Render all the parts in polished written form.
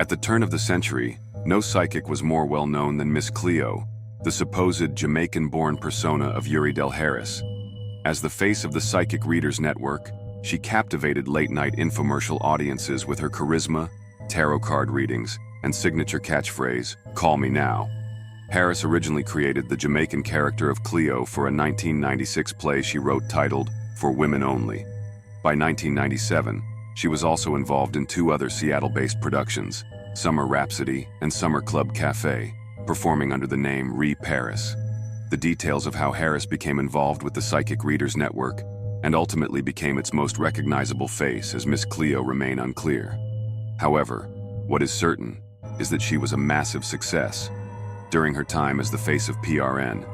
At the turn of the century, no psychic was more well-known than Miss Cleo, the supposed Jamaican-born persona of Yuri Del Harris. As the face of the Psychic Readers Network, she captivated late-night infomercial audiences with her charisma, tarot card readings, and signature catchphrase, "Call me now." Harris originally created the Jamaican character of Cleo for a 1996 play she wrote titled For Women Only. By 1997, she was also involved in two other Seattle-based productions, Summer Rhapsody and Summer Club Cafe, performing under the name Ree Paris. The details of how Harris became involved with the Psychic Readers Network and ultimately became its most recognizable face as Miss Cleo remain unclear. However, what is certain is that she was a massive success. During her time as the face of PRN,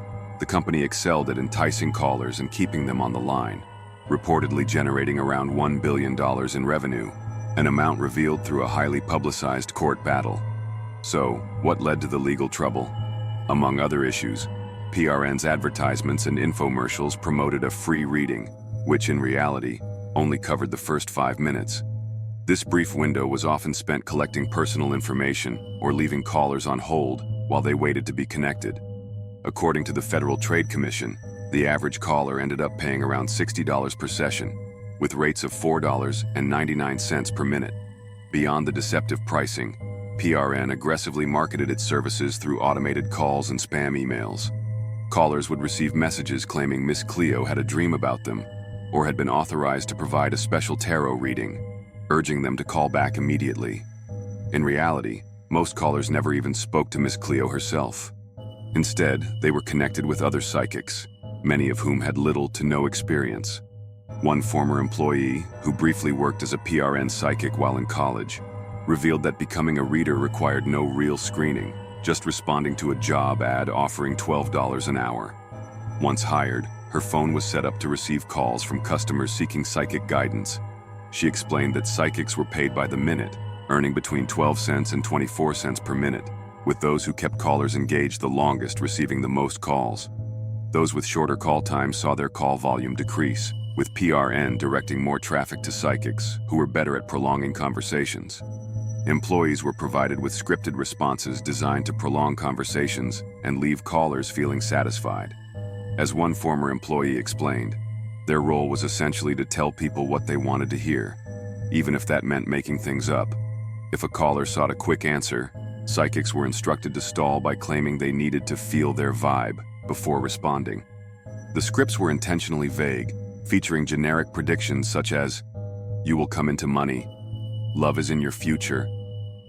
the company excelled at enticing callers and keeping them on the line, reportedly generating around $1 billion in revenue, an amount revealed through a highly publicized court battle. So, what led to the legal trouble? Among other issues, PRN's advertisements and infomercials promoted a free reading, which in reality only covered the first 5 minutes. This brief window was often spent collecting personal information or leaving callers on hold while they waited to be connected. According to the Federal Trade Commission, the average caller ended up paying around $60 per session, with rates of $4.99 per minute. Beyond the deceptive pricing, PRN aggressively marketed its services through automated calls and spam emails. Callers would receive messages claiming Miss Cleo had a dream about them or had been authorized to provide a special tarot reading, urging them to call back immediately. In reality, most callers never even spoke to Miss Cleo herself. Instead, they were connected with other psychics, many of whom had little to no experience. One former employee, who briefly worked as a PRN psychic while in college, revealed that becoming a reader required no real screening, just responding to a job ad offering $12 an hour. Once hired, her phone was set up to receive calls from customers seeking psychic guidance. She explained that psychics were paid by the minute, earning between 12 cents and 24 cents per minute, with those who kept callers engaged the longest receiving the most calls. Those with shorter call times saw their call volume decrease, with PRN directing more traffic to psychics, who were better at prolonging conversations. Employees were provided with scripted responses designed to prolong conversations and leave callers feeling satisfied. As one former employee explained, their role was essentially to tell people what they wanted to hear, even if that meant making things up. If a caller sought a quick answer, psychics were instructed to stall by claiming they needed to feel their vibe before responding. The scripts were intentionally vague, featuring generic predictions such as, "You will come into money," "Love is in your future,"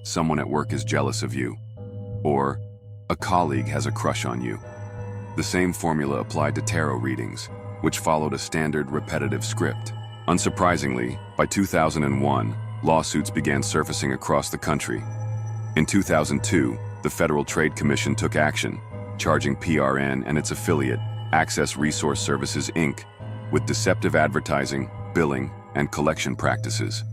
"Someone at work is jealous of you," or "A colleague has a crush on you." The same formula applied to tarot readings, which followed a standard repetitive script. Unsurprisingly, by 2001, lawsuits began surfacing across the country. In 2002, the Federal Trade Commission took action, charging PRN and its affiliate, Access Resource Services, Inc., with deceptive advertising, billing, and collection practices.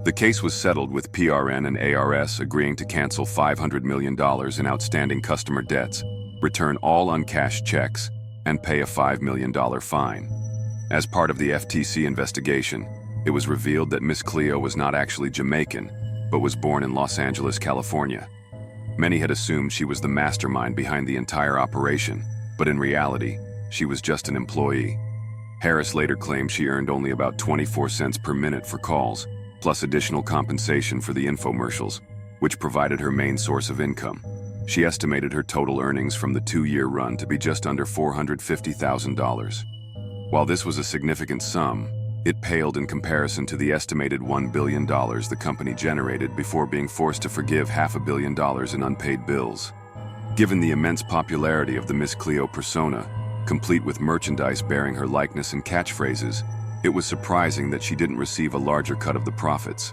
The case was settled with PRN and ARS agreeing to cancel $500 million in outstanding customer debts, return all uncashed checks, and pay a $5 million fine. As part of the FTC investigation, it was revealed that Miss Cleo was not actually Jamaican, but was born in Los Angeles, California. Many had assumed she was the mastermind behind the entire operation, but in reality, she was just an employee. Harris later claimed she earned only about 24 cents per minute for calls, plus additional compensation for the infomercials, which provided her main source of income. She estimated her total earnings from the 2-year run to be just under $450,000. While this was a significant sum, it paled in comparison to the estimated $1 billion the company generated before being forced to forgive $500 million in unpaid bills. Given the immense popularity of the Miss Cleo persona, complete with merchandise bearing her likeness and catchphrases, it was surprising that she didn't receive a larger cut of the profits.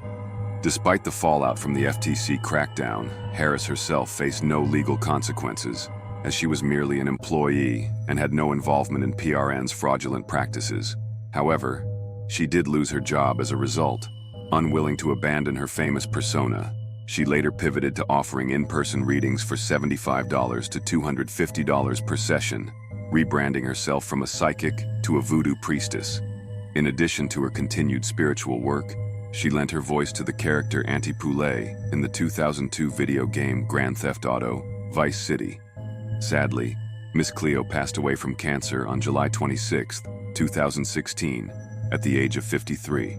Despite the fallout from the FTC crackdown, Harris herself faced no legal consequences, as she was merely an employee and had no involvement in PRN's fraudulent practices. However, she did lose her job as a result. Unwilling to abandon her famous persona, she later pivoted to offering in-person readings for $75 to $250 per session, rebranding herself from a psychic to a voodoo priestess. In addition to her continued spiritual work, She lent her voice to the character Auntie Poulet in the 2002 video game Grand Theft Auto: Vice City. Sadly, Miss Cleo passed away from cancer on July 26, 2016, at the age of 53.